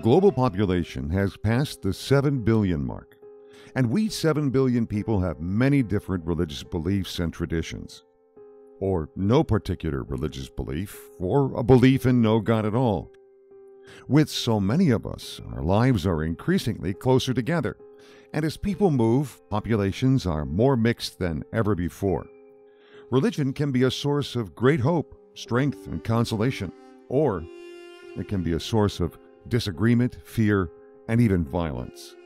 global population has passed the 7 billion mark, and we 7 billion people have many different religious beliefs and traditions, or no particular religious belief, or a belief in no God at all. With so many of us, our lives are increasingly closer together, and as people move, populations are more mixed than ever before. Religion can be a source of great hope, strength, and consolation, or it can be a source of disagreement, fear, and even violence.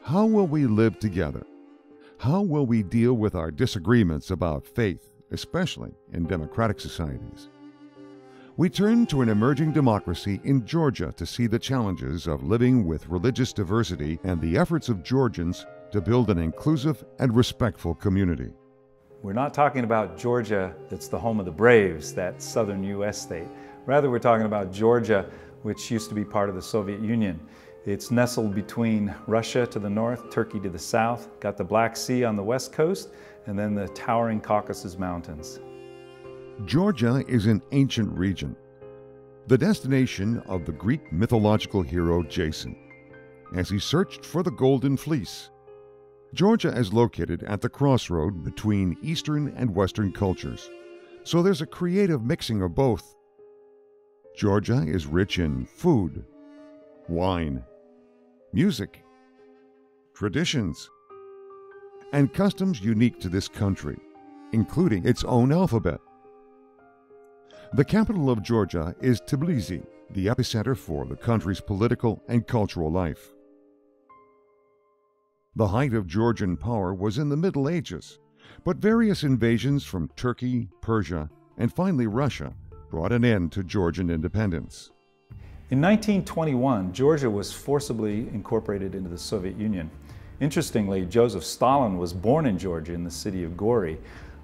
How will we live together? How will we deal with our disagreements about faith, especially in democratic societies? We turn to an emerging democracy in Georgia to see the challenges of living with religious diversity and the efforts of Georgians to build an inclusive and respectful community. We're not talking about Georgia that's the home of the Braves, that southern U.S. state. Rather, we're talking about Georgia, which used to be part of the Soviet Union. It's nestled between Russia to the north, Turkey to the south, got the Black Sea on the west coast, and then the towering Caucasus Mountains. Georgia is an ancient region, the destination of the Greek mythological hero Jason, as he searched for the Golden Fleece. Georgia is located at the crossroad between Eastern and Western cultures, so there's a creative mixing of both. Georgia is rich in food, wine, music, traditions, and customs unique to this country, including its own alphabet. The capital of Georgia is Tbilisi, the epicenter for the country's political and cultural life. The height of Georgian power was in the Middle Ages, but various invasions from Turkey, Persia, and finally Russia brought an end to Georgian independence. In 1921, Georgia was forcibly incorporated into the Soviet Union. Interestingly, Joseph Stalin was born in Georgia in the city of Gori,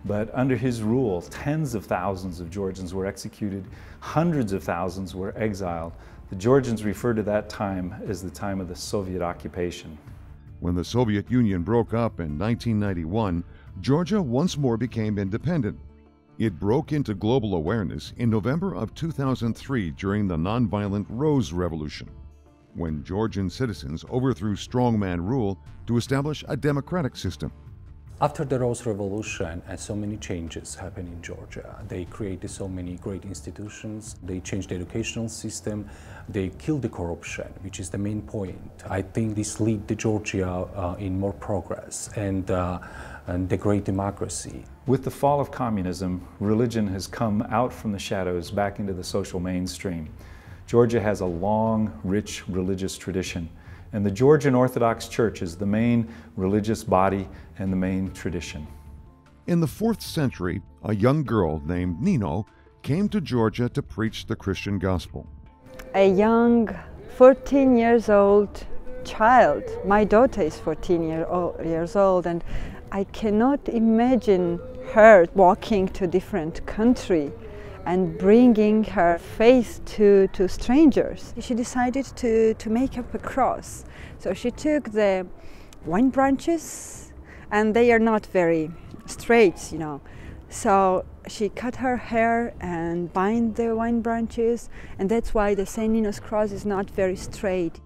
but under his rule, tens of thousands of Georgians were executed, hundreds of thousands were exiled. The Georgians referred to that time as the time of the Soviet occupation. When the Soviet Union broke up in 1991, Georgia once more became independent. It broke into global awareness in November of 2003 during the nonviolent Rose Revolution, when Georgian citizens overthrew strongman rule to establish a democratic system. After the Rose Revolution, so many changes happened in Georgia. They created so many great institutions, they changed the educational system, they killed the corruption, which is the main point. I think this led to Georgia in more progress and the great democracy. With the fall of communism, religion has come out from the shadows back into the social mainstream. Georgia has a long, rich religious tradition, and the Georgian Orthodox Church is the main religious body and the main tradition. In the 4th century, a young girl named Nino came to Georgia to preach the Christian gospel. A young 14 years old child, my daughter is 14 years old, and I cannot imagine her walking to a different country and bringing her faith to strangers. She decided to make up a cross. So she took the wine branches, and they are not very straight, you know. So she cut her hair and bind the wine branches, and that's why the St. Nino's cross is not very straight.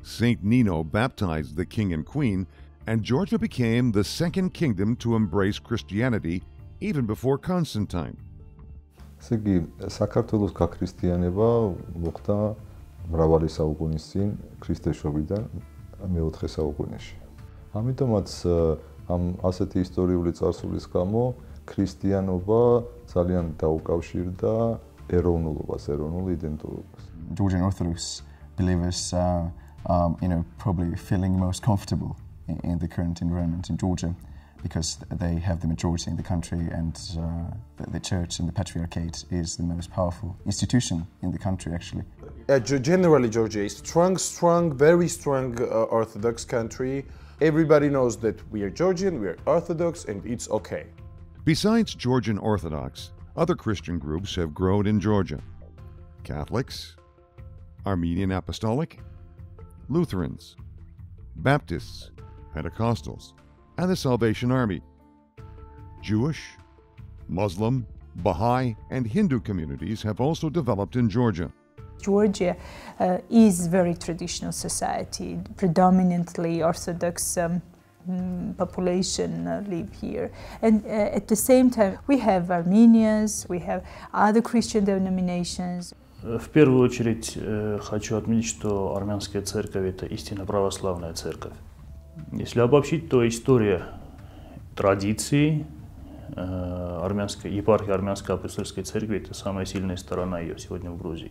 St. Nino baptized the king and queen, and Georgia became the second kingdom to embrace Christianity even before Constantine. იგი საქართველოს გაქრისტიანება მოხდა მრავალი საუკუნის წინ ქრისტეშობიდან მე-4 საუკუნეში. ამიტომაც ამ ასეთი ისტორიული წარსულის გამო ქრისტიანობა ძალიან დაუკავშირდა ეროვნულობას, ეროვნულ იდენტურობას. Georgian Orthodox believers probably feeling most comfortable in the current environment in Georgia, because they have the majority in the country, and the church and the patriarchate is the most powerful institution in the country, actually. Generally, Georgia is strong, very strong Orthodox country. Everybody knows that we are Georgian, we are Orthodox, and it's okay. Besides Georgian Orthodox, other Christian groups have grown in Georgia. Catholics, Armenian Apostolic, Lutherans, Baptists, Pentecostals, and the Salvation Army. Jewish, Muslim, Baha'i, and Hindu communities have also developed in Georgia. Georgia is a very traditional society, predominantly Orthodox population live here. And at the same time, we have Armenians, we have other Christian denominations. В первую очередь хочу отметить, что армянская церковь – это истинно православная церковь. Если обобщить, то история традиций епархии Армянской апостольской церкви – это самая сильная сторона ее сегодня в Грузии.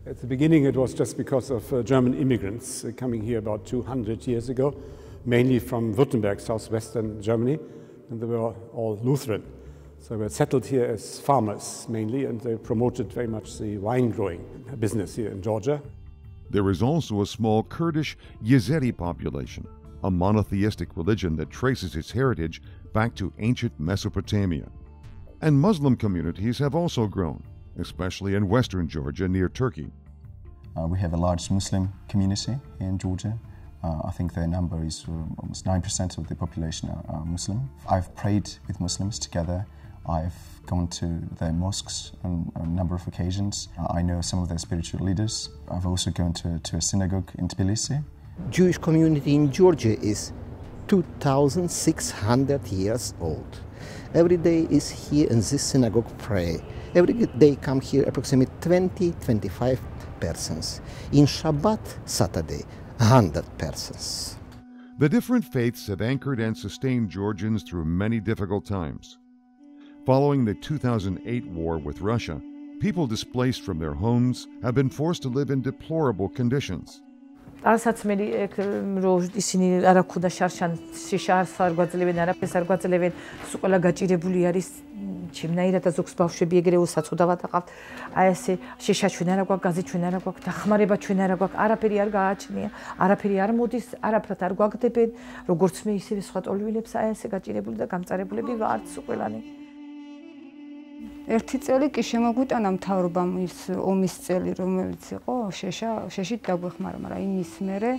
At the beginning, it was just because of German immigrants coming here about 200 years ago, mainly from Württemberg, southwestern Germany, and they were all Lutheran. So they were settled here as farmers mainly, and they promoted very much the wine growing business here in Georgia. There is also a small Kurdish Yizedi population, a monotheistic religion that traces its heritage back to ancient Mesopotamia. And Muslim communities have also grown, especially in western Georgia near Turkey. We have a large Muslim community here in Georgia. I think their number is almost 9% of the population are Muslim. I've prayed with Muslims together. I've gone to their mosques on a number of occasions. I know some of their spiritual leaders. I've also gone to a synagogue in Tbilisi. Jewish community in Georgia is 2,600 years old. Every day is here in this synagogue pray. Every day come here approximately 20-25 persons. In Shabbat, Saturday, 100 persons. The different faiths have anchored and sustained Georgians through many difficult times. Following the 2008 war with Russia, people displaced from their homes have been forced to live in deplorable conditions. Alsat meri isini ara khuda sharshan shishar sar gwadzleben ara pesar gwadzleben suqala gaჭირებული არის ჩემნაირად ზოგს ბავშვები ეგრე უსაცოდავად აყავთ აი ესე შიშა ჩვენ არა გვაქვს გაზი ჩვენ არა გვაქვს დახმარება ჩვენ არა გვაქვს არაფერი არ გააჩნია არაფერი არ მოდის არაფრად არ გვაგდებენ როგორც მე ისევე სხვა ტოლვილებს აი ესე გაჭირებული და გამწარებულები ვართ სულყელანი ერთი წელი კი შემოგვიტანა მთავრობამ ის ომის წელი რომელიც იყო შეშით დაგვეხმარა მაგრამ იმის მერე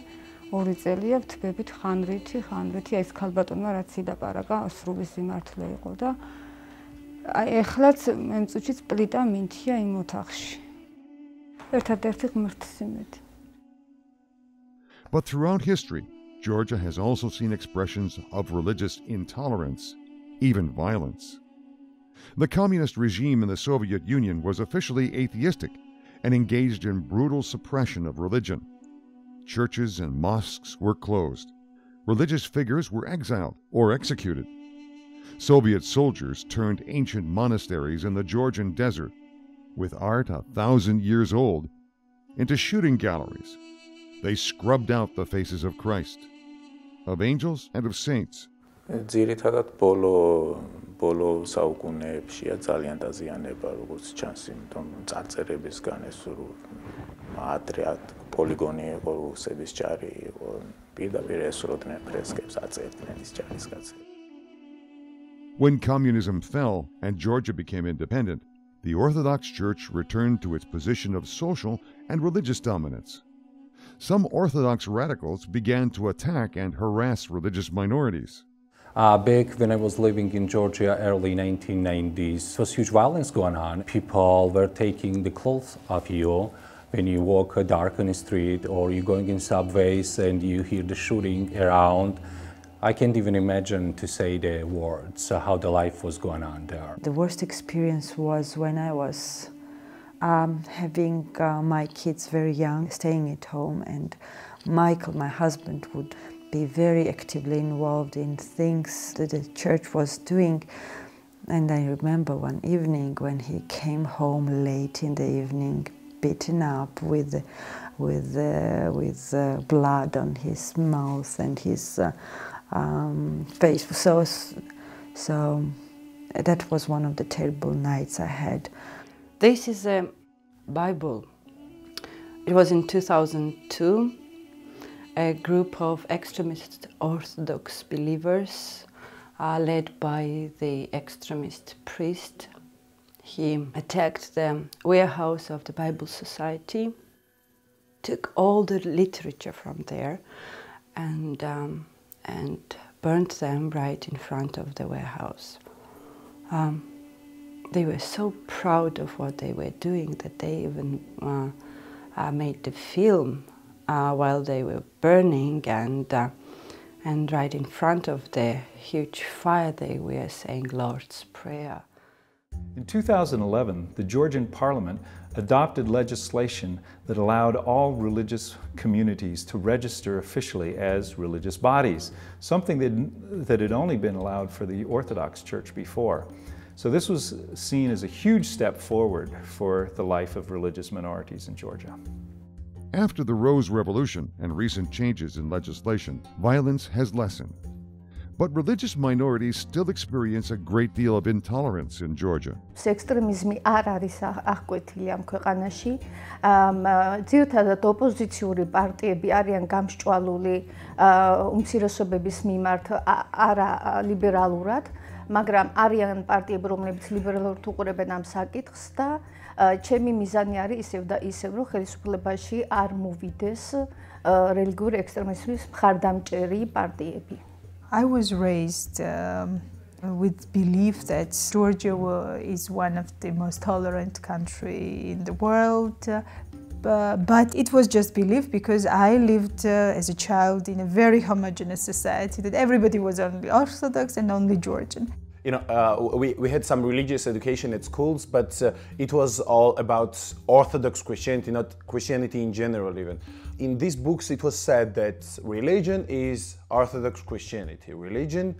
2 წელია ვთბებით ხანრითი აი ეს ქალბატონმა რაც ილაპარაკა სრულის სიმართლე იყო და აი ეხლაც მე მწუჩიც პლიტა მინთია იმ ოთახში ერთადერთი ღმერთის იმედი. But throughout history, Georgia has also seen expressions of religious intolerance, even violence. The communist regime in the Soviet Union was officially atheistic and engaged in brutal suppression of religion. Churches and mosques were closed. Religious figures were exiled or executed. Soviet soldiers turned ancient monasteries in the Georgian desert, with art 1,000 years old, into shooting galleries. They scrubbed out the faces of Christ, of angels and of saints. ძირითადად ბოლო საუკუნეებშია ძალიან დაზიანება, როგორც ჩანს, იმიტომ წარწერებისგან ეს ადრე პოლიგონი იყო, რუსების ჯარი იყო, პირდაპირ ესროდნენ ფრესკებს, აწერდნენ ის ჯარის კაცები. When communism fell and Georgia became independent, the Orthodox Church returned to its position of social and religious dominance. Some Orthodox radicals began to attack and harass religious minorities. Back when I was living in Georgia, early 1990s, there was huge violence going on. People were taking the clothes off you when you walk dark on the street, or you're going in subways and you hear the shooting around. I can't even imagine to say the words, how the life was going on there. The worst experience was when I was having my kids very young, staying at home, and Michael, my husband, would be very actively involved in things that the church was doing. And I remember one evening when he came home late in the evening, beaten up with blood on his mouth and his face. So that was one of the terrible nights I had. This is a Bible. It was in 2002. A group of extremist Orthodox believers led by the extremist priest. He attacked the warehouse of the Bible Society, took all the literature from there and burnt them right in front of the warehouse. they were so proud of what they were doing that they even made the film while they were burning, and right in front of the huge fire they were saying Lord's Prayer. In 2011, the Georgian parliament adopted legislation that allowed all religious communities to register officially as religious bodies, something that had only been allowed for the Orthodox Church before. So this was seen as a huge step forward for the life of religious minorities in Georgia. After the Rose Revolution and recent changes in legislation, violence has lessened. But religious minorities still experience a great deal of intolerance in Georgia. Extremism არ არის აღკვეთილი ამ ქვეყანაში. ძირითადად ოპოზიციური პარტიები არიან გამსჭვალული უმცირესობების მიმართ არა ლიბერალურად, მაგრამ არიან პარტიები, რომლებიც ლიბერალურად უყურებენ ამ საკითხს და ჩემი მიზანი არის ისევ და ისევ, რომ ხელისუფლებაში არ მოვიდეს რელიგიური ექსტრემიზმის მხარდამჭერი პარტიები. I was raised with belief that Georgia is one of the most tolerant country in the world, but it was just belief because I lived as a child in a very homogeneous society that everybody was only Orthodox and only Georgian. You know, we had some religious education at schools, but it was all about Orthodox Christianity, not Christianity in general even. In these books it was said that religion is Orthodox Christianity. Religion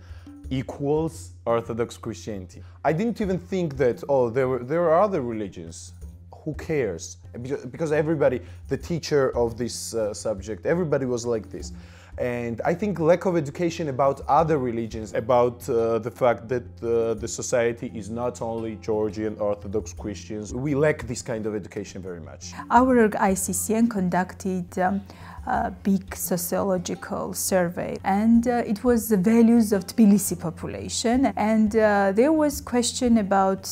equals Orthodox Christianity. I didn't even think that, oh, there are other religions. Who cares? Because everybody, the teacher of this subject, everybody was like this. And I think lack of education about other religions, about the fact that the society is not only Georgian Orthodox Christians, we lack this kind of education very much. Our ICCN conducted a big sociological survey, and it was the values of Tbilisi population, and there was question about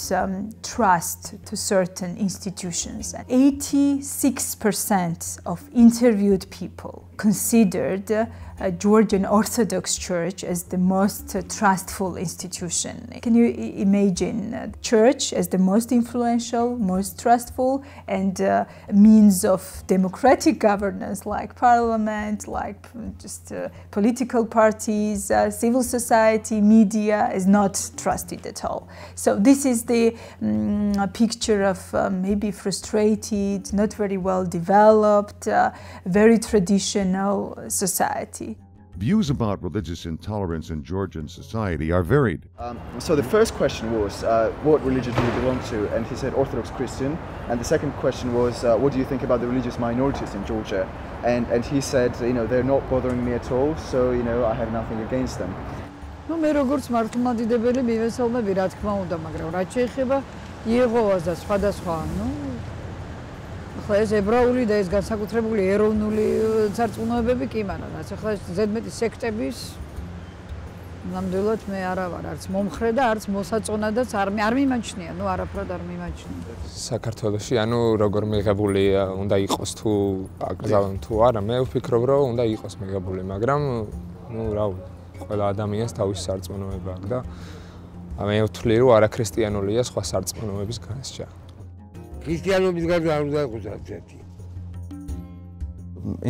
trust to certain institutions. 86% of interviewed people considered Georgian Orthodox Church as the most trustful institution. Can you imagine church as the most influential, most trustful, and means of democratic governance like parliament, like just political parties, civil society, media is not trusted at all. So this is the picture of maybe frustrated, not very well developed, very traditional society. Views about religious intolerance in Georgian society are varied. So the first question was, what religion do you belong to? And he said Orthodox Christian. And the second question was, what do you think about the religious minorities in Georgia? And he said, you know, they're not bothering me at all, so, you know, I have nothing against them. Ну, მე როგორც მართლმადიდებელი მივესალმები, რა თქმა უნდა, მაგრამ რაც შეეხება იეჰოვას და სხვადასხვა, ну, ახლა ეს ებრაული და ეს განსაკუთრებული ეროვნული სარწმუნოებები კი მარა, რაც ახლა ზედმეტი სექტების ნამდვილად მე არა ვარ, არც მომხრე და არც მოსაწონადაც არ მიმაჩნია, ну, არაფრად არ მიმაჩნია. საქართველოში, ანუ როგორ მიღებული უნდა იყოს თუ აკრძალონ თუ არა, მე ვფიქრობ, რომ უნდა იყოს მიღებული, მაგრამ, ну, რა ვიცი, ყველა ადამიანს თავისი სარწმუნოება აქვს და მე ვთვლი, რომ არაქრისტიანულია სხვა სარწმუნოების გასჭა. In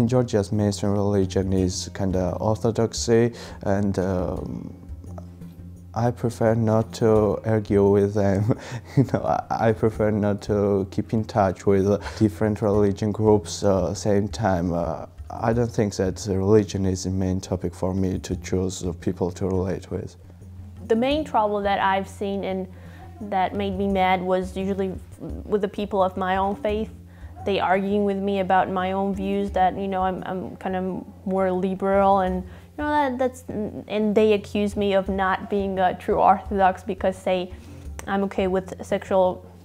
Georgia's mainstream religion is kind of orthodoxy, and I prefer not to argue with them. You know, I prefer not to keep in touch with different religion groups at the same time. I don't think that religion is the main topic for me to choose people to relate with. The main trouble that I've seen and that made me mad was usually with the people of my own faith. They arguing with me about my own views that, you know, I'm kind of more liberal, and you know and they accuse me of not being true Orthodox because, say, I'm okay with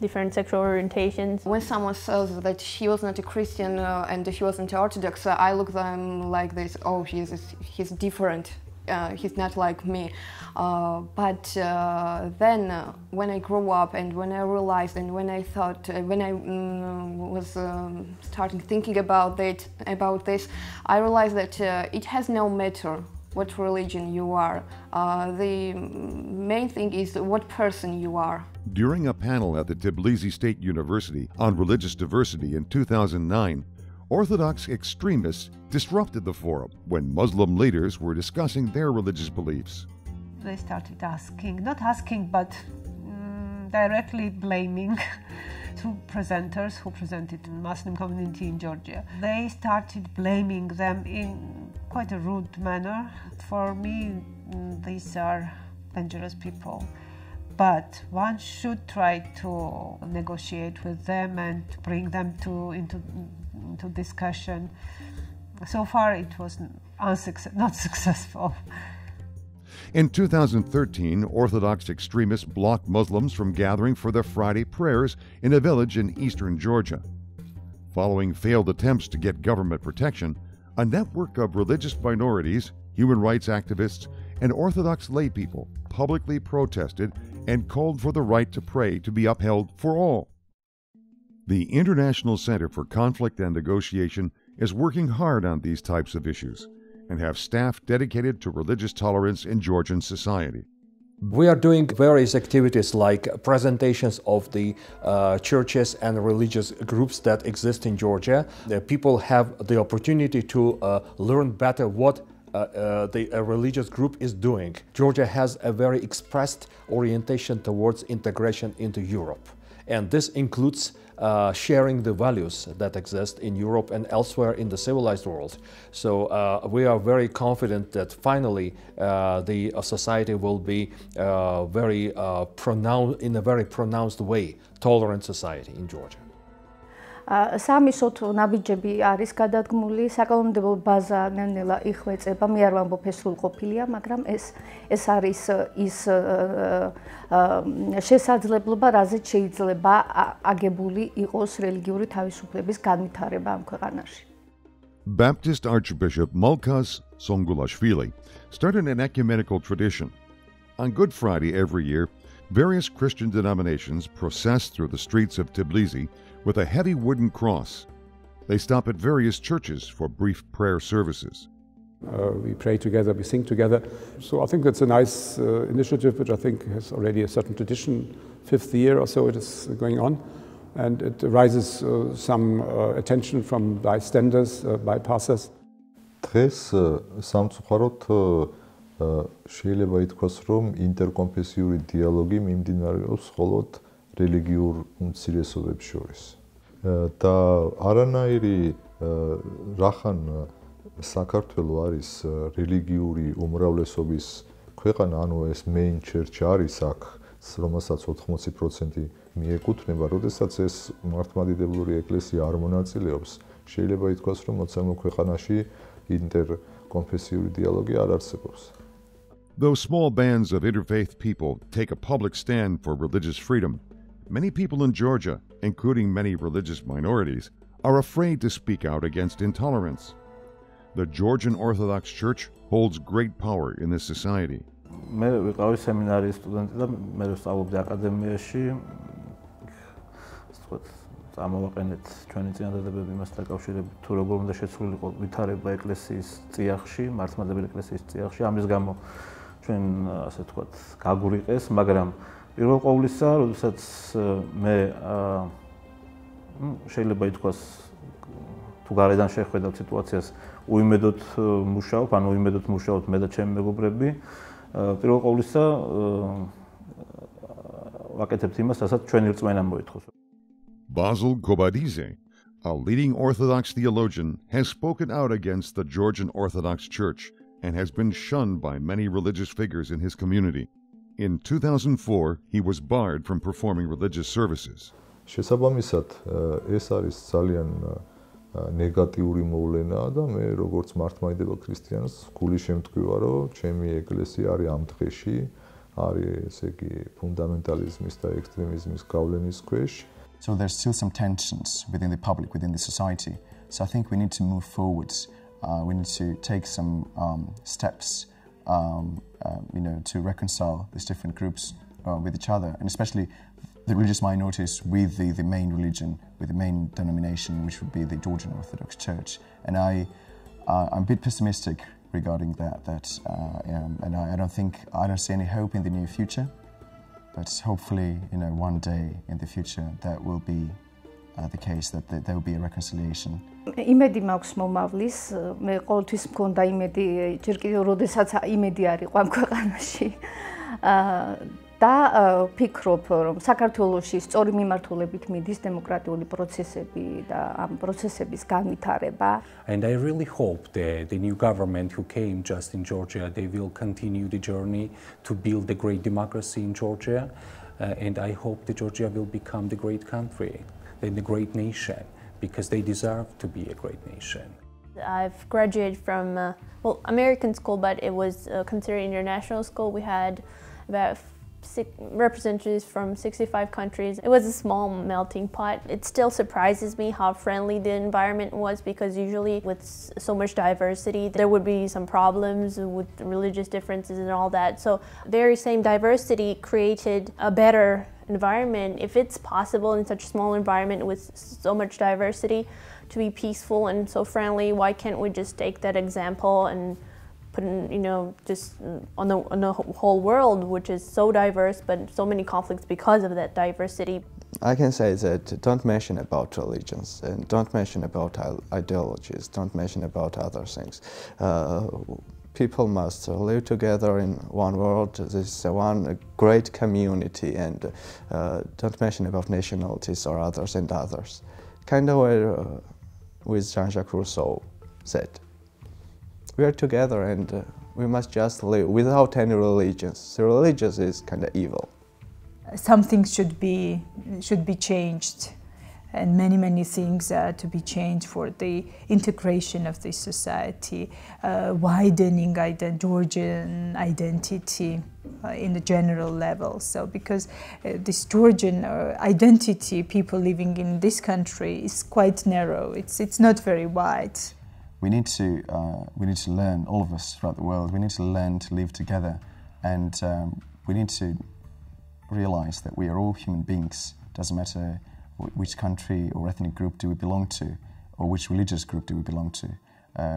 different sexual orientations. When someone says that she was not a Christian and she wasn't Orthodox, I look at them like this: oh, he's different. He's not like me. But then when I grew up and when I realized and when I thought, when I was starting thinking about this, I realized that it has no matter what religion you are. The main thing is what person you are. During a panel at the Tbilisi State University on religious diversity in 2009, Orthodox extremists disrupted the forum when Muslim leaders were discussing their religious beliefs. They started asking, not asking, but directly blaming two presenters who presented the Muslim community in Georgia. They started blaming them in quite a rude manner. For me, these are dangerous people. But one should try to negotiate with them and bring them into discussion. So far, it was not successful. In 2013, Orthodox extremists blocked Muslims from gathering for their Friday prayers in a village in eastern Georgia. Following failed attempts to get government protection, a network of religious minorities, human rights activists, and Orthodox laypeople publicly protested and called for the right to pray to be upheld for all. The International Center for Conflict and Negotiation is working hard on these types of issues and have staff dedicated to religious tolerance in Georgian society. We are doing various activities like presentations of the churches and religious groups that exist in Georgia. People have the opportunity to learn better what the religious group is doing. Georgia has a very expressed orientation towards integration into Europe, and this includes sharing the values that exist in Europe and elsewhere in the civilized world. So we are very confident that finally the society will be in a very pronounced way, tolerant society in Georgia. სამი სოთო ნაბიჯები არის გადადგმული, საკანონმდებლო ბაზა ნელ-ნელა იხვეწება, მე არ ვამბობ ეს სრულყოფილია, მაგრამ ეს არის ის შესაძლებლობა, რაზეც შეიძლება აგებული იყოს რელიგიური თავისუფლების განვითარება ამ ქვეყანაში. Baptist Archbishop Mulkas Songulashvili started an ecumenical tradition. On Good Friday every year, various Christian denominations process through the streets of Tbilisi with a heavy wooden cross. They stop at various churches for brief prayer services. We pray together, we sing together. So I think that's a nice initiative, which I think has already a certain tradition. 5th year or so it is going on. And it raises some attention from bystanders, bypassers. დღეს სამწუხაროდ შეიძლება ითქვას, რომ ინტერკონფესიური დიალოგი მიმდინარეობს მხოლოდ რელიგიურ უმცირესობებს შორის. და არანაირი რახან საქართველო არის რელიგიური უმრავლესობის ქვეყანა, ანუ ეს main church არის აქ, რომელსაც 80% მიეკუთვნება, როდესაც ეს მართლმადიდებლური ეკლესია არ მონაწილეობს, შეიძლება ითქვას, რომ მოცემულ ქვეყანაში ინტერკონფესიური დიალოგი არ არსებობს. Though small bands of interfaith people take a public stand for religious freedom, many people in Georgia, including many religious minorities, are afraid to speak out against intolerance. The Georgian Orthodox Church holds great power in this society. მე ვიყავი სემინარიის სტუდენტი და მე ვსწავლობდი აკადემიაში. წამოვაყენეთ ჩვენი წინადადებები იმასთან დაკავშირებით, თუ როგორ უნდა შეცვლილიყო ვითარება ეკლესიის წიაღში, მართლმადიდებელი ეკლესიის წიაღში. ამის გამო ჩვენ ასე ვთქვათ, გაგურიყეს, მაგრამ პირველ ყოვლისა, როდესაც მე შეიძლება ითქვას, თუ გარედან შეხვედავ სიტუაციას, უიმედოდ მუშაობ, ანუ უიმედოდ მუშაობთ მე და ჩემი მეგობრები. პირველ ყოვლისა ვაკეთებთ იმას, რასაც ჩვენი რწმენა მოითხოვს. Basil Kobadidze, a leading Orthodox theologian, has spoken out against the Georgian Orthodox Church and has been shunned by many religious figures in his community. In 2004, he was barred from performing religious services. შესაბამისად, ეს არის ძალიან ნეგატიური მოვლენა და მე როგორც მართლმადიდებელ ქრისტიანს გული შემთხვევა, რომ ჩემი ეკლესია არის ამ დღეში, არის ესე იგი ფუნდამენტალიზმის და ექსტრემიზმის გავლენის ქვეშ. So there's still some tensions within the public, within the society. So I think we need to move forward. We need to take some steps, to reconcile these different groups with each other, and especially the religious minorities with the main religion, with the main denomination, which would be the Georgian Orthodox Church. And I'm a bit pessimistic regarding that. And I don't see any hope in the near future, but hopefully, one day in the future that will be the case, that there will be a reconciliation. იმედი მაქვს მომავლის, მე ყოველთვის მქონდა იმედი, ჯერ კიდევ როდესაც იმედი არ იყო ამ ქვეყანაში. და ვფიქრობ, რომ საქართველოში სწორი მიმართულებით მიდის დემოკრატიული პროცესები და ამ პროცესების განვითარება. And I really hope that the new government who came just in Georgia, they will continue the journey to build a great democracy in Georgia. And I hope that Georgia will become the great country, then the great nation, because they deserve to be a great nation. I've graduated from, American school, but it was considered international school. We had about representatives from 65 countries. It was a small melting pot. It still surprises me how friendly the environment was, because usually with so much diversity, there would be some problems with religious differences and all that. So very same diversity created a better environment. If it's possible in such a small environment with so much diversity to be peaceful and so friendly, why can't we just take that example and put in, just on the whole world, which is so diverse, but so many conflicts because of that diversity. I can say that don't mention about religions, and don't mention about ideologies, don't mention about other things. People must live together in one world. This is one great community, and don't mention about nationalities or others and others. Kind of where with Jean-Jacques Rousseau said. We are together, and we must just live without any religions. The religious is kind of evil. Some things should be changed, and many things to be changed for the integration of this society, widening Georgian identity in the general level. So because this Georgian identity, people living in this country, is quite narrow. It's not very wide. We need to learn, all of us throughout the world, we need to learn to live together, and we need to realize that we are all human beings. Doesn't matter which country or ethnic group do we belong to, or which religious group do we belong to.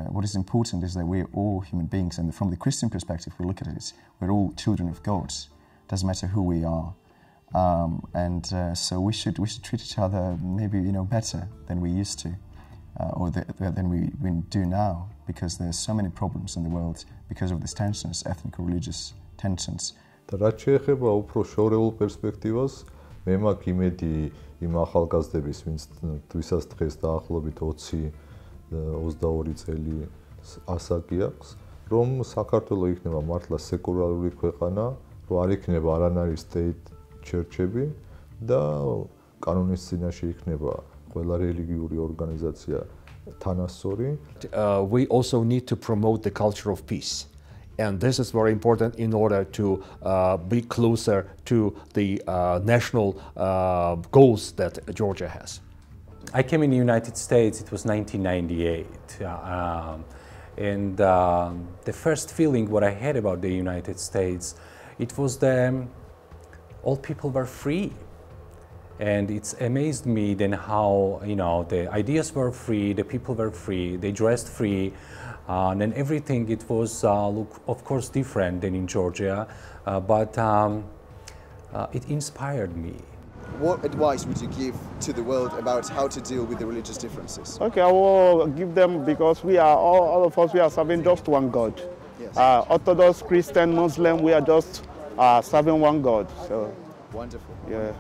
What is important is that we're all human beings, and from the Christian perspective, we look at it, we're all children of God. Doesn't matter who we are. So we should treat each other maybe better than we used to. Or than we do now, because there's so many problems in the world because of these tensions, ethnic or religious tensions. რაც შეეხება უფრო შორეულ პერსპექტივას, მე მაქვს იმედი იმ ახალგაზრდების, ვისაც დღეს დაახლოებით 20-22 წელი ასაკი აქვს, რომ საქართველო იქნება მართლა სეკულარული ქვეყანა, რომ არ იქნება არანაირი state church-ები და კანონის წინაშე იქნება ყველა რელიგიური ორგანიზაცია თანასწორი. We also need to promote the culture of peace. And this is very important in order to be closer to the national goals that Georgia has. I came in the United States, it was 1998. And the first feeling what I had about the United States, it was all people were free. And it's amazed me then how, the ideas were free, the people were free, they dressed free, and then everything, it was, of course, different than in Georgia, but it inspired me. What advice would you give to the world about how to deal with the religious differences? Okay, I will give them, because we are, all of us, we are serving just one God. Yes. Orthodox, Christian, Muslim, we are just serving one God. So. Wonderful. Yeah.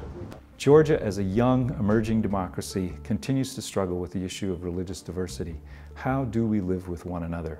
Georgia, as a young, emerging democracy, continues to struggle with the issue of religious diversity. How do we live with one another?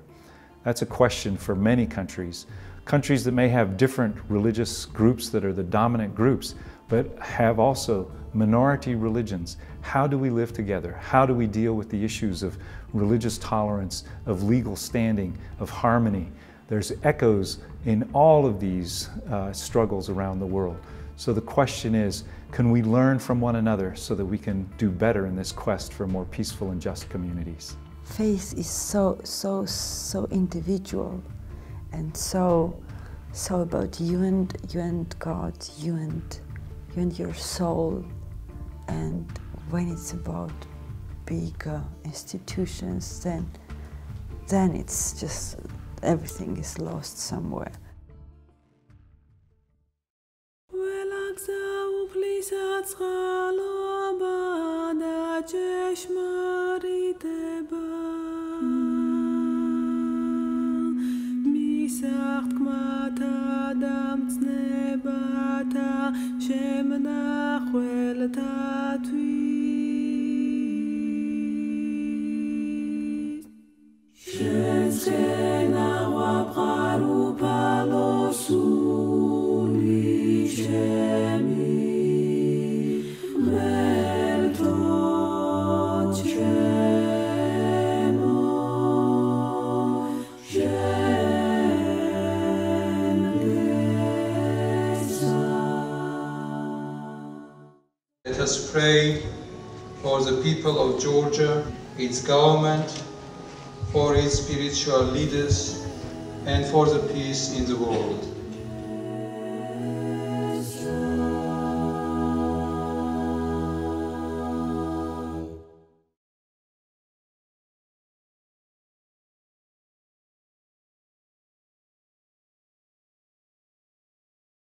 That's a question for many countries. Countries that may have different religious groups that are the dominant groups, but have also minority religions. How do we live together? How do we deal with the issues of religious tolerance, of legal standing, of harmony? There's echoes in all of these struggles around the world. So the question is, can we learn from one another so that we can do better in this quest for more peaceful and just communities? Faith is so individual, and so about you and God, you and your soul. And when it's about big institutions, then it's just everything is lost somewhere. Let us pray for the people of Georgia, its government, for its spiritual leaders, and for the peace in the world.